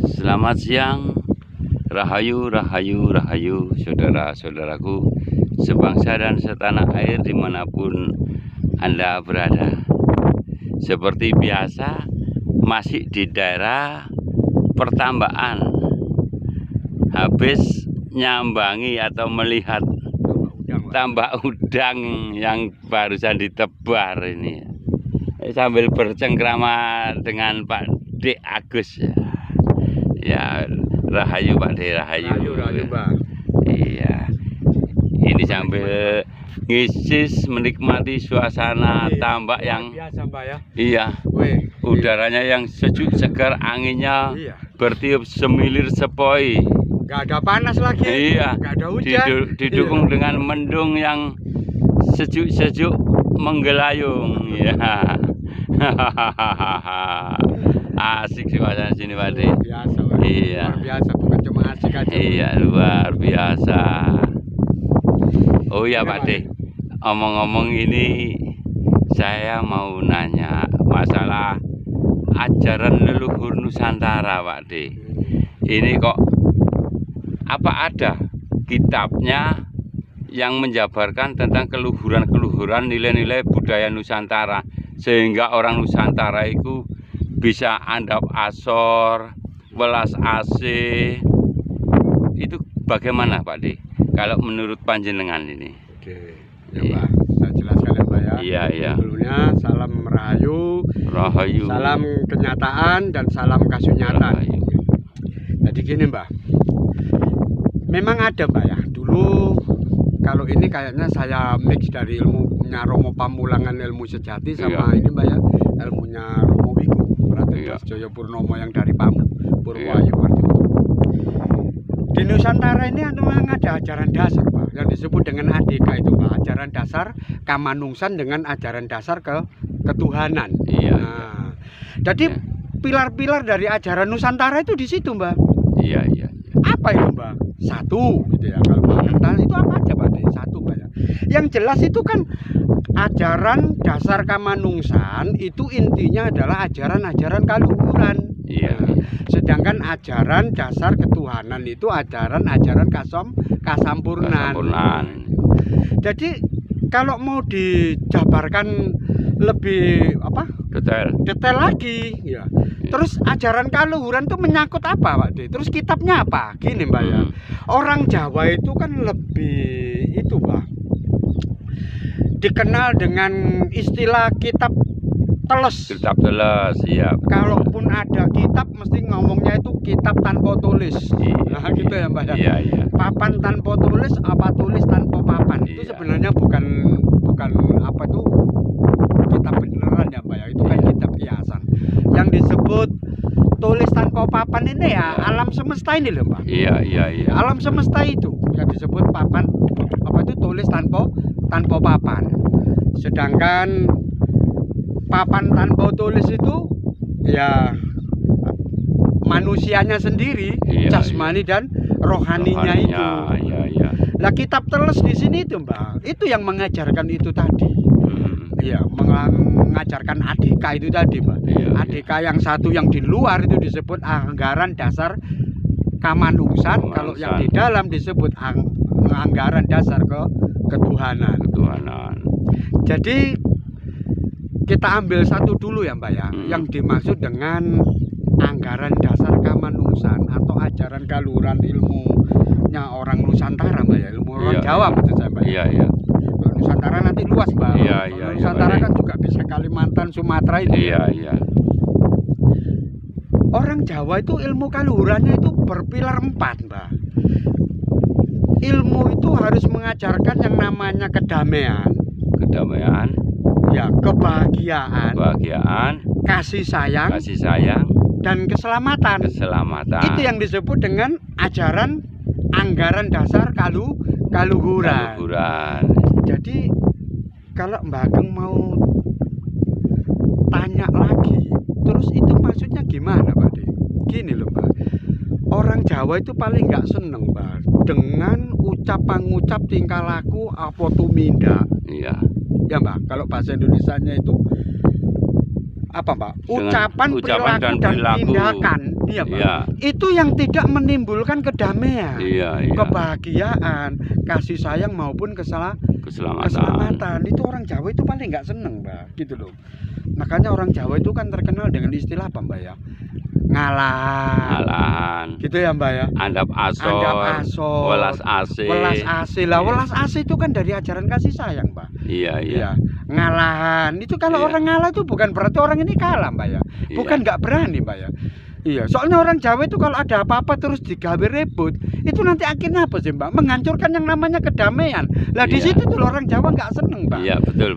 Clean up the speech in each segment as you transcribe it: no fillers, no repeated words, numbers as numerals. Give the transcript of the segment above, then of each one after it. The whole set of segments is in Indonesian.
Selamat siang, rahayu, rahayu, rahayu, saudara-saudaraku sebangsa dan setanah air dimanapun Anda berada. Seperti biasa, masih di daerah pertambakan. Habis nyambangi atau melihat tambak udang yang barusan ditebar ini. Sambil bercengkrama dengan Pak D. Agus ya. Ya, rahayu Pak D, rahayu. Rahayu, Mbak. Iya. Ini sambil ngisis menikmati suasana tambak yang biasa, Mbak ya. Iya. Weh, Udaranya yang sejuk segar, anginnya iya. bertiup semilir sepoi. Gak ada panas lagi. Iya. Gak ada hujan. Didukung dengan mendung yang sejuk-sejuk menggelayung. Ya. Asik suasana sini Pak D. Biasa, Pak. Iya. Luar biasa, bukan cuma asik aja. Iya, luar biasa. Oh iya Ini, Pak D, omong-omong ini saya mau nanya masalah ajaran leluhur Nusantara Pak D. Ini kok apa ada kitabnya yang menjabarkan tentang keluhuran-keluhuran nilai-nilai budaya Nusantara sehingga orang Nusantara itu bisa andap asor, welas asih. Itu bagaimana Pak D? Kalau menurut panjenengan ini? Oke, ya Mbak, saya jelaskan ya Mbak ya. Iya, iya. Sebelumnya salam rahayu, Rahayu. salam kenyataan dan salam kasunyatan. Rahayu. Jadi gini Mbak, memang ada Mbak ya. Dulu kalau ini kayaknya saya mix dari ilmunya Romo Pamulangan ilmu sejati sama ini Mbak ya, ilmunya Romo Wiku. Berarti Iya. Joyo Purnomo yang dari Pamu, Purwayu. Iya. Di Nusantara ini memang ada ajaran dasar Pak, yang disebut dengan ADK itu Pak, ajaran dasar Kamanungsan dengan ajaran dasar ketuhanan. Iya. Nah, jadi Iya. pilar-pilar dari ajaran Nusantara itu di situ Mbak. Iya, iya. Apa itu Mbak? Satu gitu ya. Kalau Mbak tanya itu apa aja Pak? Satu Mbak ya. Yang jelas itu kan ajaran dasar Kamanungsan itu intinya adalah ajaran-ajaran kaluhuran. Iya. Sedangkan ajaran dasar ketuhanan itu ajaran-ajaran kasampurnan. Kasampurnan. Jadi kalau mau dijabarkan lebih detail lagi ya. Terus ajaran kaluhuran itu menyangkut apa Pak D? Terus kitabnya apa? Gini Mbak ya. Orang Jawa itu kan lebih itu Pak, dikenal dengan istilah kitab teles. Kitab teles, iya. Kalaupun ada kitab mesti ngomongnya itu kitab tanpa tulis. Nah gitu ya Mbak ya. Iya, iya. Papan tanpa tulis apa tulis tanpa papan. Itu Iya. sebenarnya bukan apa itu kitab beneran ya Mbak ya. Itu kan kitab kiasan. Yang disebut tulis tanpa papan ini ya alam semesta ini loh Mbak. Iya, iya, iya. Alam semesta itu yang disebut papan itu tulis tanpa papan. Sedangkan papan tanpa tulis itu ya manusianya sendiri, Iya, jasmani dan rohaninya itu. Iya, iya. Nah kitab teles di sini itu Mbak, itu yang mengajarkan itu tadi. Iya, mengajarkan ADK itu tadi Mbak. Iya, ADK yang satu yang di luar itu disebut anggaran dasar Kamanungsan. Kalau yang di dalam disebut anggaran dasar ketuhanan. Ketuhanan. Jadi kita ambil satu dulu ya Mbak ya, yang dimaksud dengan anggaran dasar Kamanungsan atau ajaran kaluhuran ilmunya orang Nusantara Mbak ya, ilmu orang Jawa maksud saya Mbak. Iya, iya. Kalau Nusantara nanti luas Mbak. Iya, Kalau iya, Nusantara iya, kan juga bisa Kalimantan, Sumatera itu. Iya, iya. Orang Jawa itu ilmu kaluhurannya itu berpilar 4 Mbak. Ilmu itu harus mengajarkan yang namanya kedamaian, Kedamaian, ya kebahagiaan, kasih sayang, dan keselamatan. Itu yang disebut dengan ajaran anggaran dasar kaluhuran. Jadi kalau Mbak Ageng mau tanya lagi, terus itu maksudnya gimana Pak D? Gini loh Mbak, orang Jawa itu paling nggak seneng Mbak dengan ucap-ngucap tingkah laku apa tumindak. Iya. Ya Mbak, kalau bahasa Indonesianya itu apa Pak? Dengan Ucapan, perilaku dan dan perilaku. tindakan, iya Pak. Iya. Itu yang tidak menimbulkan kedamaian, Iya, iya. kebahagiaan, kasih sayang maupun keselamatan. Itu orang Jawa itu paling nggak seneng Mbak, gitu loh. Makanya orang Jawa itu kan terkenal dengan istilah apa Mbak ya? Ngalahan. Gitu ya Mbak ya. Andap asor. Welas asih. Welas asih lah. Iya. Welas asih itu kan dari ajaran kasih sayang Mbak. Iya, iya. Ngalahan itu kalau Iya. orang ngalah itu bukan berarti orang ini kalah Mbak ya. Iya. Bukan nggak berani Mbak ya. Iya, soalnya orang Jawa itu kalau ada apa-apa terus digawe ribut, itu nanti akhirnya apa sih Mbak? Menghancurkan yang namanya kedamaian. Lah di Iya. situ tuh orang Jawa nggak seneng Mbak. Iya, betul.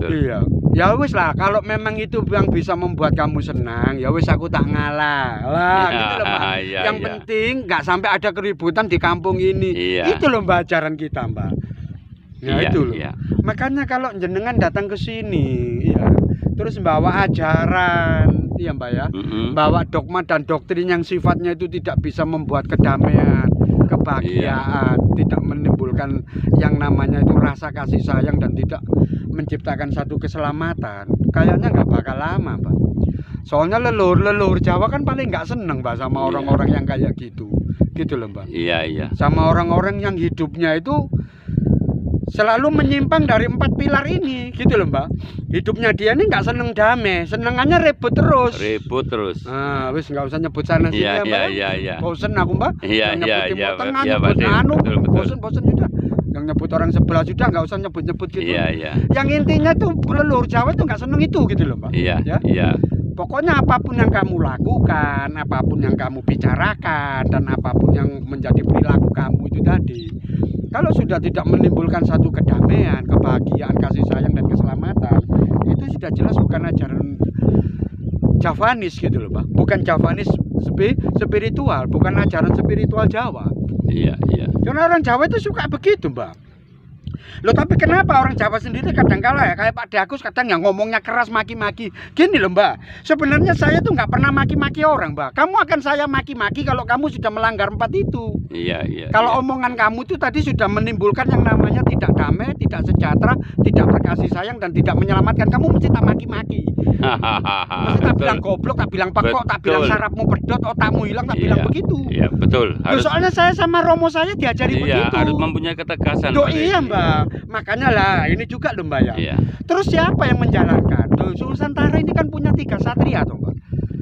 Iya. Ya wis lah, kalau memang itu yang bisa membuat kamu senang, ya wis aku tak ngalah. Lah, Iya, gitu loh Mbak. iya, Yang iya. penting nggak sampai ada keributan di kampung ini. Iya. Itu loh Mbak ajaran kita Mbak. Ya Iya, itu loh. iya. Makanya kalau jenengan datang ke sini, ya, terus bawa ajaran, iya Mbak ya, bawa dogma dan doktrin yang sifatnya itu tidak bisa membuat kedamaian, kebahagiaan, tidak menimbulkan yang namanya itu rasa kasih sayang dan tidak menciptakan satu keselamatan, kayaknya nggak bakal lama Mbak. Soalnya leluhur Jawa kan paling nggak seneng Mbak sama orang-orang yang kayak gitu loh Mbak. Iya, iya. Sama orang-orang yang hidupnya itu selalu menyimpang dari 4 pilar ini, gitu loh Mbak. Hidupnya dia ini nggak seneng damai, senengannya ribut terus. Nah, wis nggak usah nyebut sana sini ya Mbak. Iya. Bosen aku Mbak. Iya, Yang iya, nyebut iya, Timur Tengah, iya, nyebut Pak. anu, Betul. bosen sudah. Yang nyebut orang sebelah sudah, nggak usah nyebut gitu. Iya. Yang intinya tuh leluhur Jawa itu nggak seneng itu, gitu loh Mbak. Iya, Ya? iya. Pokoknya apapun yang kamu lakukan, apapun yang kamu bicarakan, dan apapun yang menjadi perilaku kamu itu tadi, kalau sudah tidak menimbulkan satu kedamaian, kebahagiaan, kasih sayang, dan keselamatan, itu sudah jelas bukan ajaran Javanis gitu loh Mbak. Bukan Javanis spiritual, bukan ajaran spiritual Jawa. Iya. Karena orang Jawa itu suka begitu Mbak. Loh tapi kenapa orang Jawa sendiri kadang kala ya kayak Pak Dagus kadang yang ngomongnya keras maki-maki gini loh Mbak. Sebenarnya saya tuh nggak pernah maki-maki orang Mbak. Kamu akan saya maki-maki kalau kamu sudah melanggar 4 itu. Iya. Kalau omongan kamu itu tadi sudah menimbulkan yang namanya tidak damai, tidak sejahtera, tidak berkasih sayang dan tidak menyelamatkan, kamu mesti tak maki-maki. Mesti tak bilang goblok, tak bilang pekok, tak bilang sarapmu pedot, otakmu hilang, tak bilang begitu. Iya, betul. Loh, soalnya saya sama Romo saya diajari begitu. Harus mempunyai ketegasan. Iya Mbak. Makanya lah ini juga loh Mbak ya. Iya. Terus siapa yang menjalankan? Loh, Nusantara ini kan punya 3 satria toh Mbak.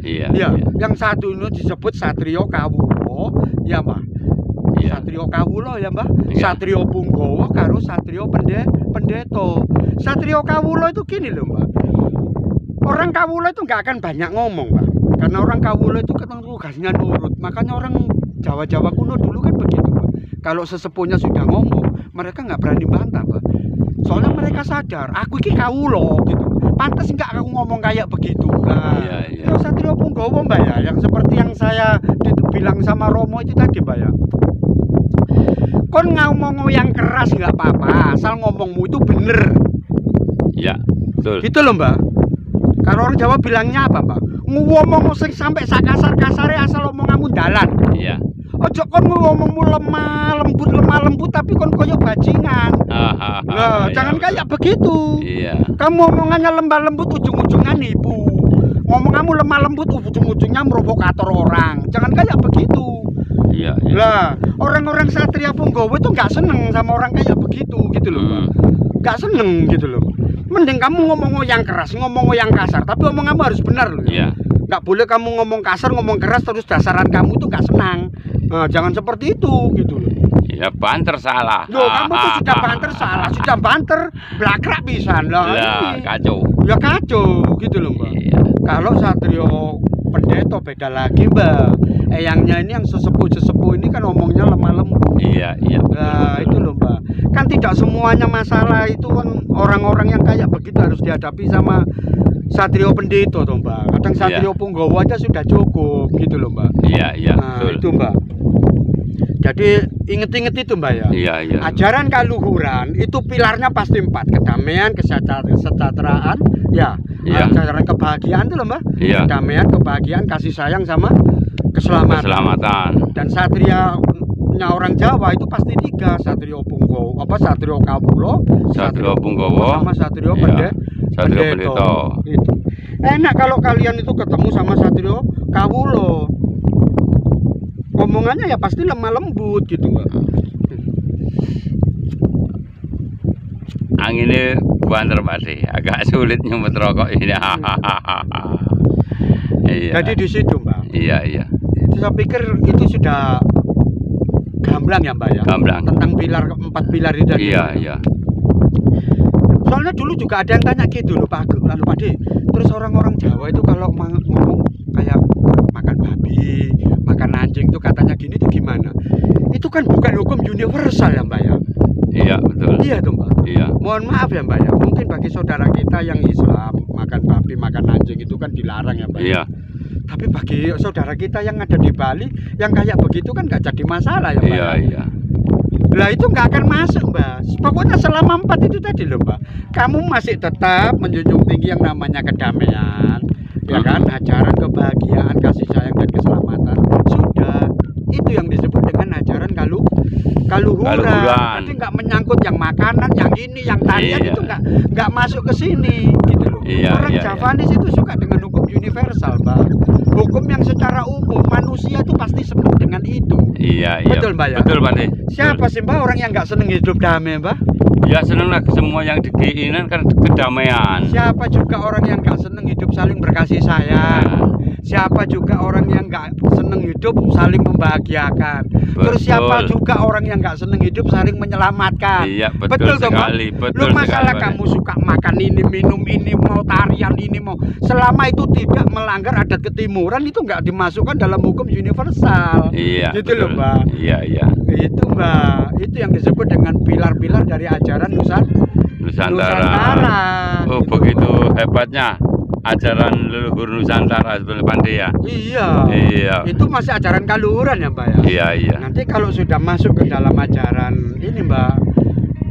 Iya. Yang satu ini disebut Satrio Kawulo, ya Mbak. Iya. Satrio Kawulo ya Mbak. Iya. Satrio Punggawa karo Satrio Pendeto. Satrio Kawulo itu gini loh Mbak. Orang Kawulo itu nggak akan banyak ngomong Mbak. Karena orang Kawulo itu kan tugasnya nurut. Makanya orang Jawa-Jawa kuno dulu kan begitu Mbak. Kalau sesepuhnya sudah ngomong, mereka nggak berani bantah Mbak. Soalnya mereka sadar, aku ini Kawulo gitu. Pantas nggak aku ngomong kayak begitu. Nah, Iya. Satrio Punggawa Mbak ya, yang seperti yang saya bilang sama Romo itu tadi Mbak ya. Kon ngomong yang keras nggak apa-apa, asal ngomongmu itu bener. Iya, betul. Gitu loh Mbak. Kalau orang Jawa bilangnya apa Mbak? Ngomong sing sampai sakasar-kasare asal omonganmu dalan. Iya. Ojo kon ngomongmu lemah lembut tapi kon koyo bajingan. Nah, jangan kayak begitu. Iya. Kamu omongannya lembah lembut ujung-ujungnya nipu. Ngomonganmu lemah lembut ujung-ujungnya merovokator orang. Jangan kayak begitu. Iya. Lah, orang-orang Satria Punggawa itu nggak seneng sama orang kayak begitu gitu loh Mbak. Nggak seneng gitu loh. Mending kamu ngomong yang keras, ngomong yang kasar, tapi omonganmu harus benar loh. Iya. Nggak boleh kamu ngomong kasar, ngomong keras terus dasaran kamu tuh nggak senang. Nah, jangan seperti itu gitu loh. Ya banter salah. Loh, kamu tuh sudah banter salah, sudah banter blakrak pisan lah. Ini. Kacau. Ya kacau gitu loh Mbak. Iya. Kalau Satrio Pendeto beda lagi Mbak. Eyangnya ini yang sesepuh ini kan ngomongnya lemah lembut. Iya. Nah itu loh Mbak. Kan tidak semuanya masalah itu kan orang-orang yang kayak begitu harus dihadapi sama Satrio Pendeto toh Mbak. Kadang Satrio Punggawa aja sudah cukup gitu loh Mbak. Iya. Nah Betul. itu Mbak. Jadi inget-inget itu Mbak ya. Iya. Ajaran kaluhuran itu pilarnya pasti 4. Kedamaian, kesejahteraan, ya. Iya. Ajaran kebahagiaan itu loh Mbak. Iya. Kedamaian, kebahagiaan, kasih sayang sama keselamatan. Dan satrianya orang Jawa itu pasti 3. Satrio Punggawa, Satrio Kawulo, Satrio Punggawa sama Satrio Iya. Satrio Pendeto. Pendeto. Itu. Enak kalau kalian itu ketemu sama Satrio Kawulo. Omongannya ya pasti lemah lembut gitu, Mbak. Anginnya banter Pak De, agak sulit nyumet rokok ini. Iya. Jadi di situ, Mbak. Iya, iya. Itu saya pikir itu sudah gamblang ya, Mbak ya. Gamblang. Tentang pilar 4 pilar itu tadi. Iya, iya. Soalnya dulu juga ada yang tanya gitu loh Pak De. Terus orang-orang Jawa itu kalau ngomong kayak makan babi, makan anjing itu katanya gini itu gimana? Itu kan bukan hukum universal ya Mbak ya? Iya, betul. Iya tuh Mbak. Iya. Mohon maaf ya Mbak ya. Mungkin bagi saudara kita yang Islam makan babi, makan anjing itu kan dilarang ya Mbak. Iya. Tapi bagi saudara kita yang ada di Bali yang kayak begitu kan nggak jadi masalah ya Mbak. Iya, iya. Lah itu nggak akan masuk Mbak. Pokoknya selama 4 itu tadi loh Mbak, kamu masih tetap menjunjung tinggi yang namanya kedamaian, ya kan, ajaran kebahagiaan, kasih sayang dan keselamatan. Sudah, itu yang disebut dengan ajaran kaluhuran. Jadi nggak menyangkut yang makanan, yang ini, yang tarian. Iya. Itu nggak masuk ke sini gitu loh. Iya, Orang iya, Javanis itu suka dengan hukum universal Mbak. Hukum yang secara umum manusia itu pasti senang dengan itu. Iya, iya. Betul Mbak ya? Betul Pak De. Siapa sih Mbak orang yang nggak seneng hidup damai Mbak? Ya seneng lah, semua yang diinginkan kan kedamaian. Siapa juga orang yang nggak seneng hidup saling berkasih sayang? Siapa juga orang yang nggak seneng hidup saling membahagiakan? Terus siapa juga orang yang nggak seneng hidup saling menyelamatkan? Iya, betul toh, sekali. Mbak? Betul Lu masalah sekali, kamu suka makan ini, minum ini, mau tarian ini, mau selama itu tidak melanggar adat ketimuran itu nggak dimasukkan dalam hukum universal. Iya. Gitu betul. loh Mbak. Iya, iya. Itu Mbak, itu yang disebut dengan pilar-pilar dari ajaran Nusantara. Oh, gitu. begitu hebatnya ajaran leluhur Nusantara sebenarnya Pak De ya. Iya. Iya. Itu masih ajaran kaluhuran ya Mbak ya. Iya, iya. Nanti kalau sudah masuk ke dalam ajaran ini Mbak,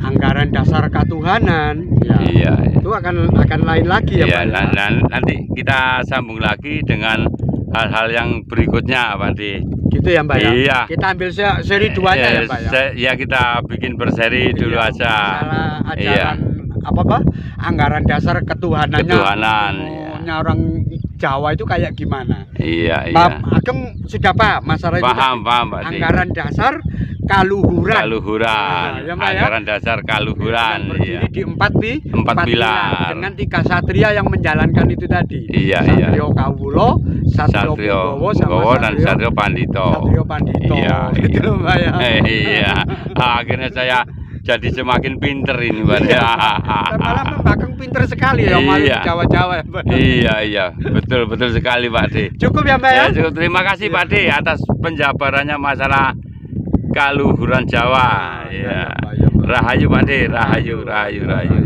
anggaran dasar ketuhanan, ya, Iya, iya. itu akan lain lagi ya Iya, Mbak. nanti kita sambung lagi dengan hal-hal yang berikutnya Pak De. Gitu ya Mbak ya. Iya. Kita ambil seri 2-nya ya Mbak ya. Ya kita bikin berseri dulu Iya, aja. Masalah Iya. ajaran apa Pak? Anggaran dasar ketuhanannya. Ketuhanan, Nya orang Jawa itu kayak gimana? Iya, iya. Pak Ageng sudah paham masalah itu. Paham, paham Pak De. Anggaran dasar kaluhuran. Kaluhuran. Nah, ya, Mbak, ya. Anggaran dasar kaluhuran. Yang berdiri Iya. di empat pilar. dengan 3 satria yang menjalankan itu tadi. Iya, iya. Satrio Kawulo, Satrio Punggowo, Punggowo sama dan Satrio Pandito. Satrio Pandito. Iya, Gitu iya. loh, Mbak ya. Iya. Akhirnya saya jadi semakin pinter ini Pak De. Malah Mbak Ageng pinter sekali ya malu Iya. Jawa-Jawa ya, Mbak. Iya, iya. Betul, betul sekali Pak De. Cukup ya Mbak ya. Ya, cukup. Terima kasih Pak De atas penjabarannya masalah kaluhuran Jawa. Ya, Ya. Mbak, ya, Mbak. Rahayu Pak De, rahayu, rahayu, rahayu.